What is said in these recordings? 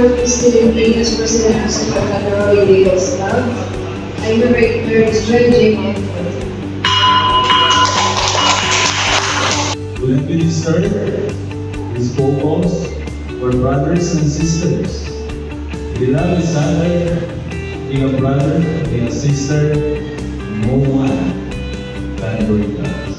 currently still engaged as president of Central Category Lagos Club. I invite Nurse Judging and Will it be disturbed? These vocals for brothers and sisters. We love each other, being a brother, being a sister, no one can break us.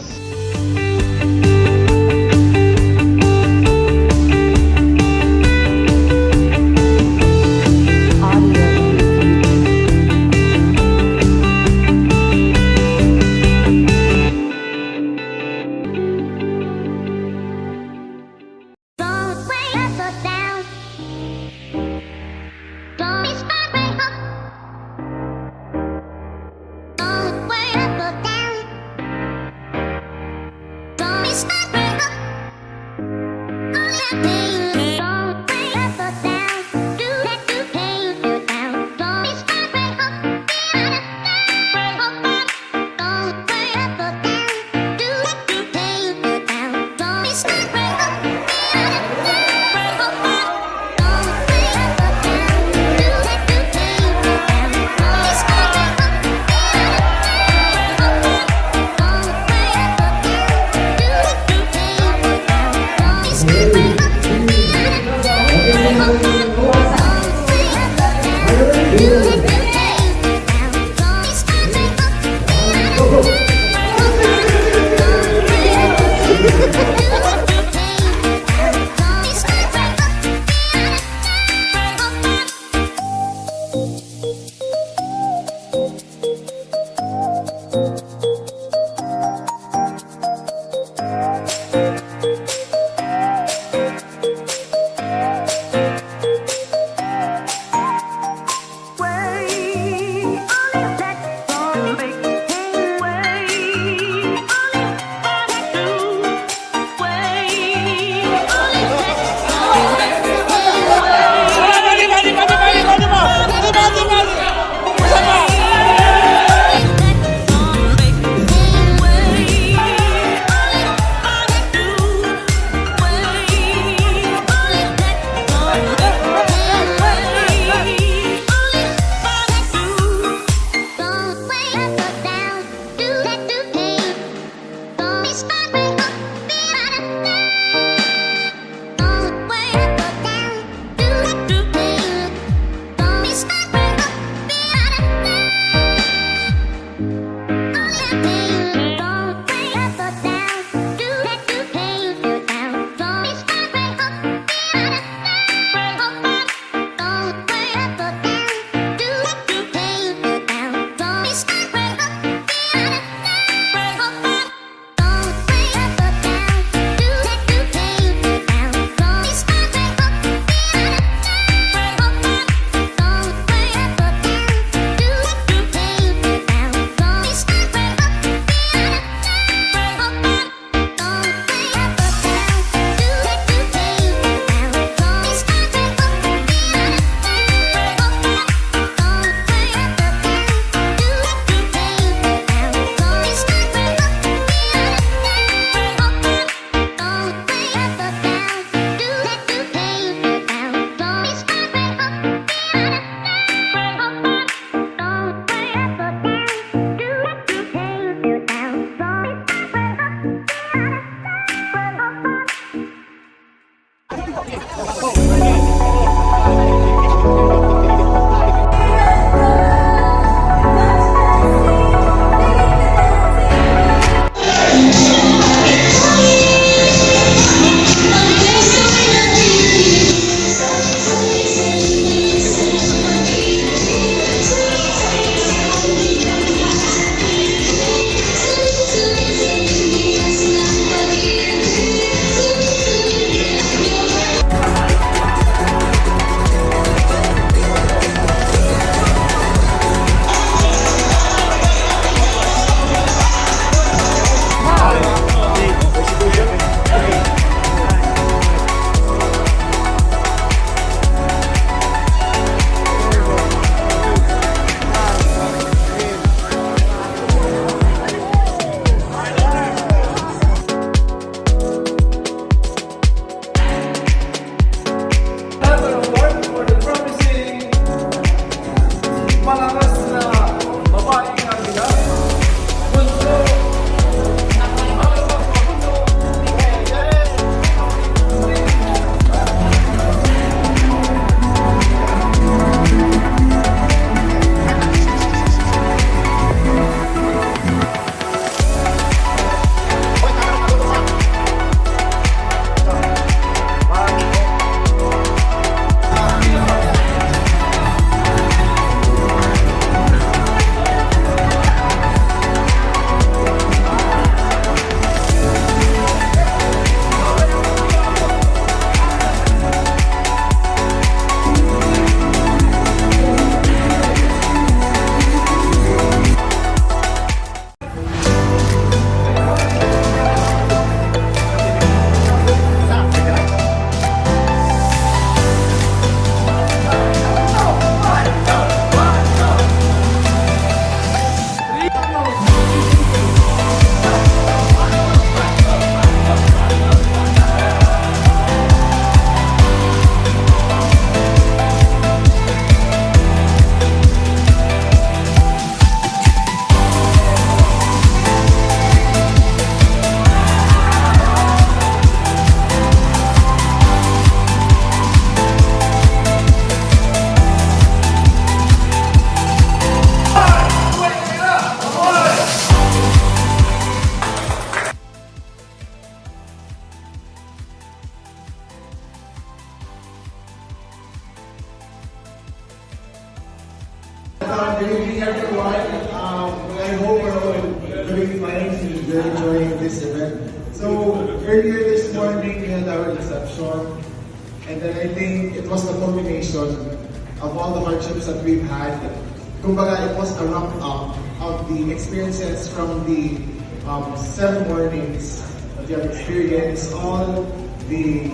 during this event. So earlier this morning, we had our reception, and then I think it was the combination of all the hardships that we've had. Kumbaga, it was a wrap-up of the experiences from the 7 mornings that we have experienced, all the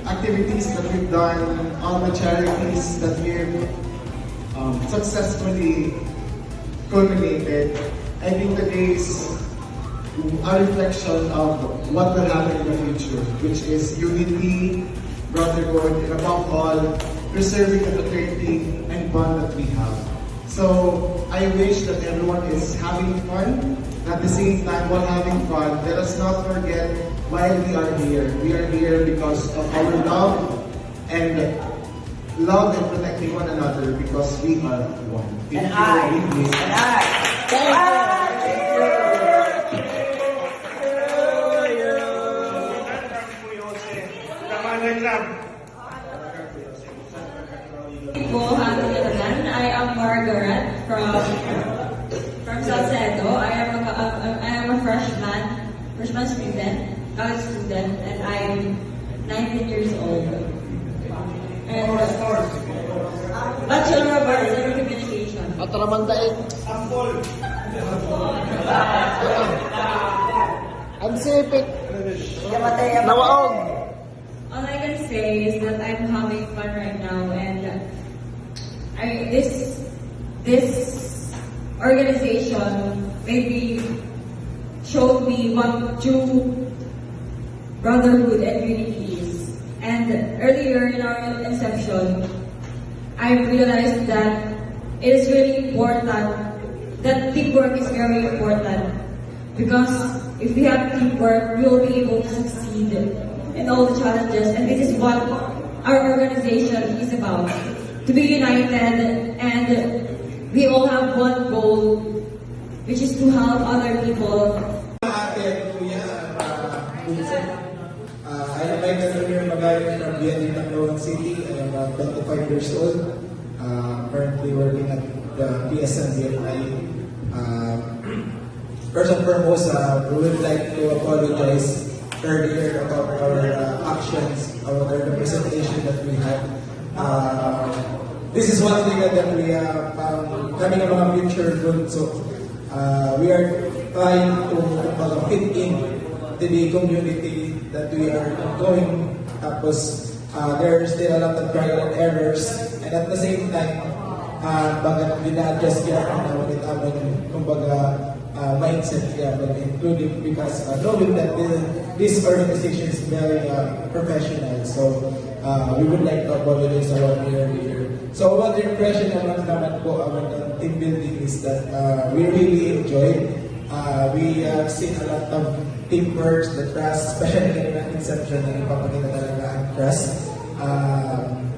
activities that we've done, all the charities that we've successfully culminated. I think today is a reflection of what will happen in the future, which is unity, brotherhood, and above all, preserving the fraternity and bond that we have. So I wish that everyone is having fun. At the same time, while having fun, let us not forget why we are here. We are here because of our love and protecting one another because we are one. And I. I am Margaret from Salcedo. I am a freshman student, college student, and I'm 19 years old. And Bachelor of Arts in Communication. Ang sipit. Nawaog. All I can say is that I'm having fun right now, and this organization maybe showed me what true brotherhood and unity is. And earlier in our inception, I realized that it is really important, that teamwork is very important, because if we have teamwork, we will be able to succeed in all the challenges, and this is what our organization is about. To be united, and we all have one goal, which is to help other people. Ate, Kuya, Vincent. I am Michael Junior Magayon from BND Tacloban City. I am 25 years old. Currently working at the PSN BNI. First and foremost, we would like to apologize earlier about our actions, about our representation that we had. This is one thing that we have coming along future good. So we are trying to fit in to the community that we are going. Tapos there are still a lot of trial and errors, and at the same time, bagat bina-adjust kaya naman kumbaga mindset kaya, including because knowing that this organization is very professional. So we would like to apologize about earlier. So what the impression naman po about team building is that we really enjoyed. We have seen a lot of teamwork, the trust, especially in the inception na ipapakita talaga ang trust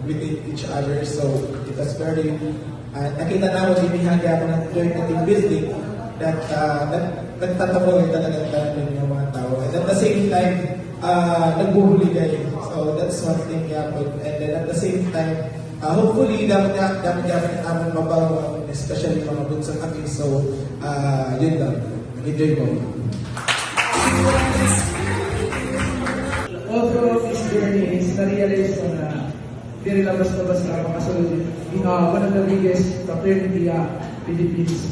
within each other. So it was very, nakita namin binihagya ako ng joint na team building that nagtataboy talaga tayo ng mga tao. And at the same time, nagbuhuli kayo. So that's one thing happened. And then at the same time, hopefully, dapat namin mabawa, especially mga bunsang kami. So, yun lang. Enjoy mo. All throughout this journey is na-realize ko na hindi rin basta-basta makasunod. One of the biggest fraternity Philippines.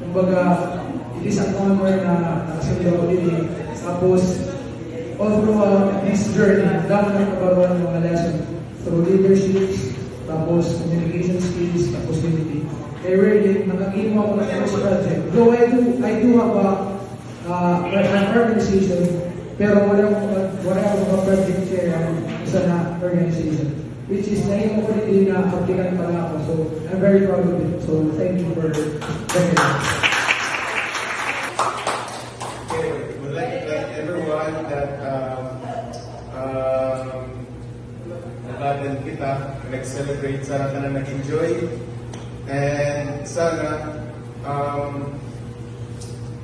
Kumbaga, it is an honor na nakasunod ako din. Tapos, all throughout this journey, dami na kabaruan ng mga lesson through leadership, tapos communication skills, tapos unity. Kaya really, nakakimo ako ng first project. Though I do have an organization, pero wala akong project chair sa na organization. Which is nahimo ko rin na applicant pala ako. So, I'm very proud of it. So, thank you for recognizing. Okay, we'd like to thank everyone that nakatin kita, nag-celebrate, sana ka na nag-enjoy, and sana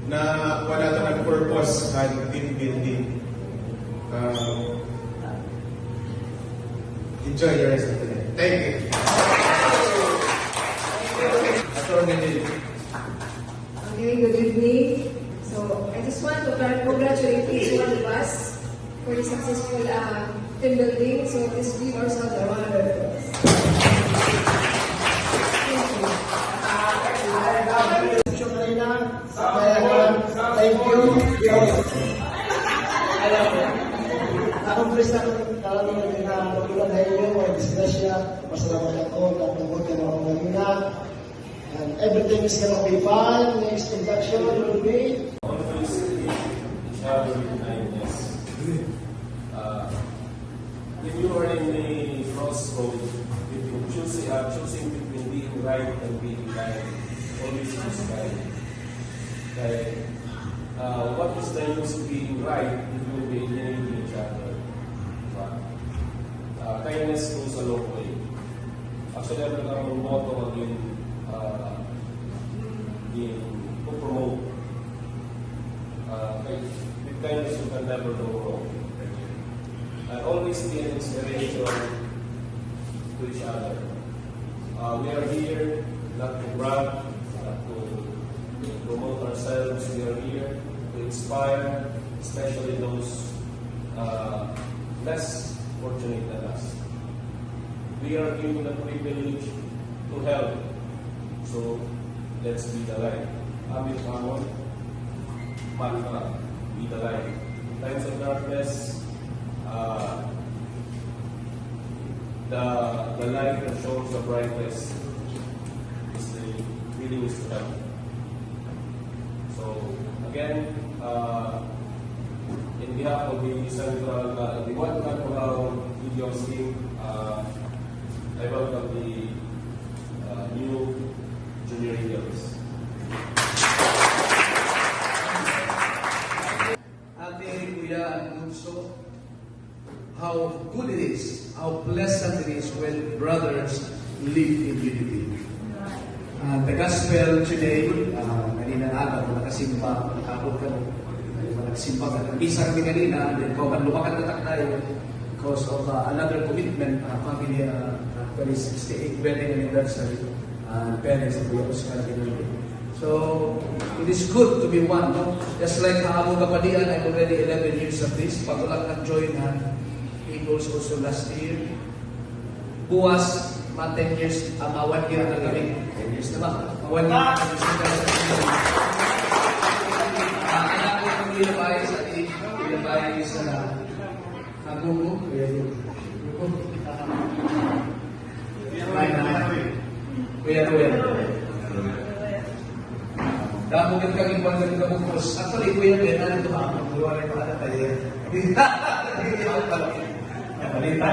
na wala ka nag-purpose sa team building. Enjoy the rest of the day. Thank you. Okay, good evening. I just want to congratulate each one of us for the successful team building. So please give ourselves a round of applause. Thank you. Na-accomplish na talagang nagkakagulan na inyo, mga disgrasya, masalamat ako, natungkot ka mga kanina. And everything is gonna be fine. Next introduction will be Always keep each other in kindness. If you are in a crossroad between choosing between being right and being kind, always choose kind. What is the use of being right if you will be enabling each other? Kindness goes a long way. Actually, I'm going to motto again to promote. With kindness, you can never go wrong. Always be an inspiration to each other. We are here not to brag, not to promote ourselves. We are here to inspire, especially those less fortunate than us. We are given the privilege to help. So let's be the light. Amin Pangol, mantra, be the light. Times of darkness, the light that shows the brightest is the willingness to help. So again, in behalf of the Central, the One Natural Video Team, I welcome the new junior eagles. Ate, Kuya, and Bunso, how good it is, how pleasant it is when brothers live in unity. The gospel today, kanina aga, kung nakasimba, nakapod ka mo, nagsimba ka, nag-isa kami kanina, then kung lumakan na tayo because of another commitment, family, 68th wedding anniversary, parents of Kuya Oscar Ginulbe. So, it is good to be one, no? Just like Abu Kapadian, I'm already 11 years of this. Pag-ulang nag-join na Eagles also last year. Buwas, mga 10 years, 1 year na kami. 10 years na ba? 1 year na kami. Anak ko yung Pilapay sa ating Pilapay sa Agugo. Kuya Noel. Damo yung kaging pagdating ka bukos. Actually, Kuya Noel, ano ito ba? Magluwa rin pa na tayo. Balita.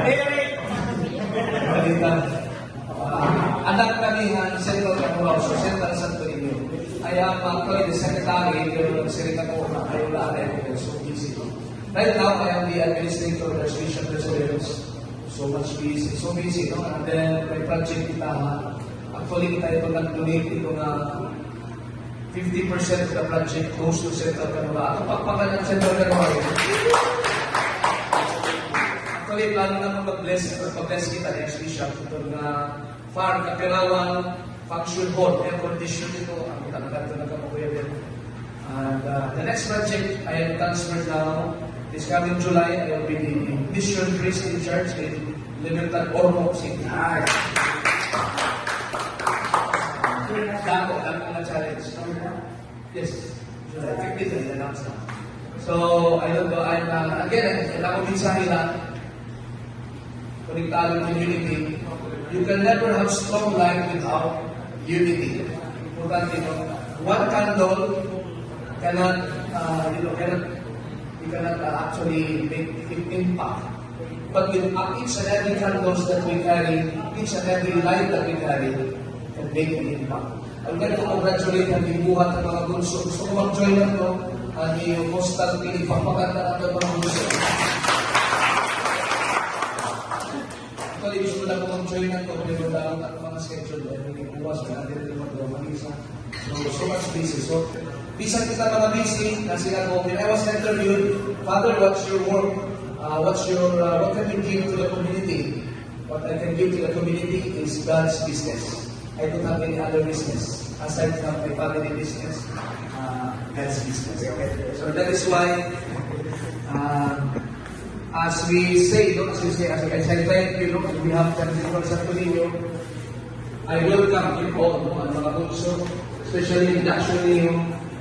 Anak kami ng Central Camarao, Central Santo Niño. I am actually the secretary, pero nagsirit ako na kayo lahat ako, so busy. Right now, I am the administrator of the Archbishop Residence. So much busy, so busy, no? And then, may project kita, actually kita ito nag-donate ito na 50% of the project goes to Central Camarao. Ako pakpakan ng Central Camarao. Actually, plano naman mag-bless kita ni Archbishop ito na farm, Kapirawan, function hall, air condition ito, ang kitang-kanto na kapakuya din. And the next project, I am transferred now. This coming July, I will be the mission priest in church in Libertad, Ormoc City. Dako na challenge. Yes, July 15th, announced na. So, I don't know, I'm, again, kailangan ko minsan nila, konektado ng unity. You can never have strong light without unity. Important, one candle cannot, you cannot actually make impact. But with each and every candles that we carry, each and every light that we carry, can make an impact. I'd like to congratulate ang ibuhat ng mga bunso. Gusto ko mag-join na ito, ang iyong postal piling pagpaganda ng mga bunso. Actually, gusto ko lang po mag-join na ito, pero dapat ang mga schedule, ay buwas, may natin rin mag-manisa. So much busy. So, bisan kita mga busy, na sila ko, when I was interviewed, Father, what's your work? What can you give to the community? What I can give to the community is God's business. I don't have any other business aside from my family business. health business. So that is why, as we say, no, as I say, thank you, no, on behalf of General Santo Niño, I welcome you all, no, ang mga bunso, especially in Action Niño.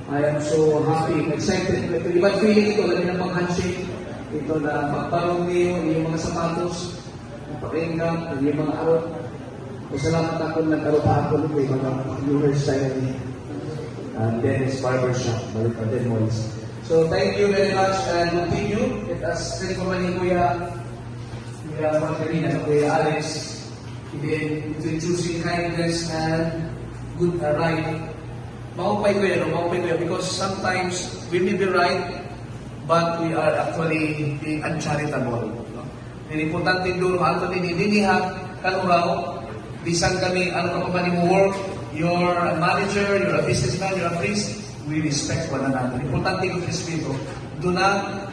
I am so happy, excited. Ibang feeling ito, labi ng pag-handshake, ito na pagparong niyo, yung mga sapatos, pag-ingam, yung mga arot. Salamat ako nag-arot ako ng mga viewers tayo ni Dennis Barbershop, Balipaden Malls. So thank you very much and continue. Let us thank you ni Kuya Margarina, Kuya Alex, in choosing kindness and good right. Maupay ko yan, because sometimes we may be right, but we are actually being uncharitable. No? Importante doon, ano din, idiniha, kanuraw, bisan kami, ano ka pa mo work, you're a manager, you're a businessman, you're a priest, we respect one another. Importante yung respeto. Do not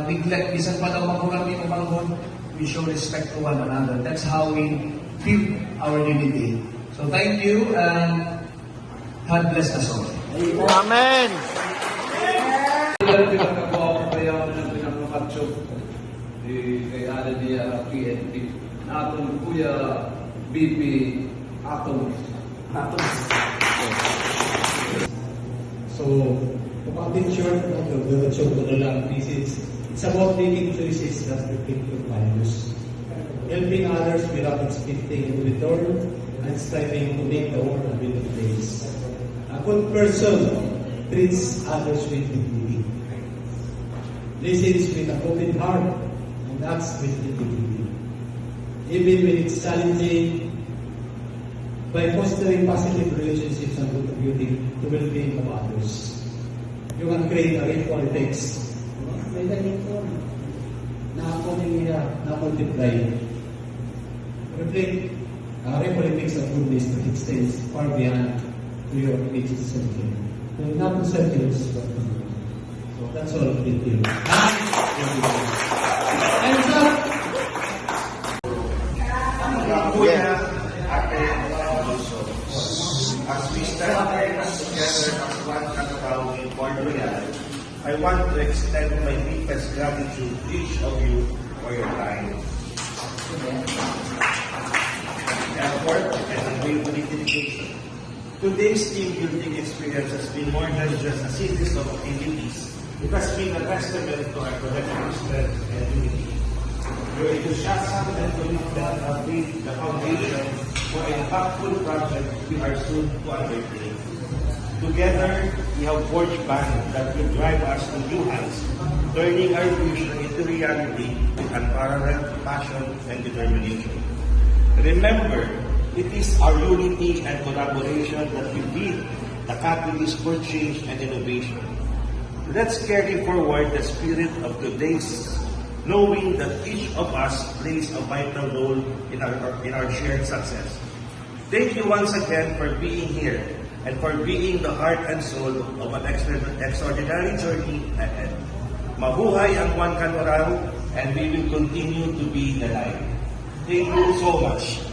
neglect, bisan pa daw makurang ni umanghon, we show respect to one another. That's how we feel our unity. So thank you, and God bless us all. Amen. Kay ala niya PNP. Atong Kuya BP Atong. So, about in short, the joke ko na lang, it's about making choices that reflect your values. Helping others without expecting in return and striving to make the world a better place. A good person treats others with dignity. Listens with a open heart and acts with integrity. Even when it's challenging, by fostering positive relationships and contributing to well-being of others, you can create a ripple effects. May ganito na ako niya na-multiply. Reflect ripple effects of goodness that extends far beyond to your immediate circle. So, not to circles, but to you. So, that's all. Thank you. And so, As we stand together as one Canarao in Port Royal, I want to extend my deepest gratitude to each of you for your time, effort, and unwavering dedication. Today's team building experience has been more than just a series of activities. It has been a testament to our collective strength and unity. Your enthusiasm and commitment have laid the foundation for an impactful project we are soon to undertake. Together, we have forged bonds that will drive us to new heights, turning our vision into reality with unparalleled passion and determination. Remember, it is our unity and collaboration that will be the catalyst for change and innovation. Let's carry forward the spirit of today's, knowing that each of us plays a vital role in our shared success. Thank you once again for being here and for being the heart and soul of an extraordinary journey ahead. Mabuhay ang One Canarao, and we will continue to be the light. Thank you so much.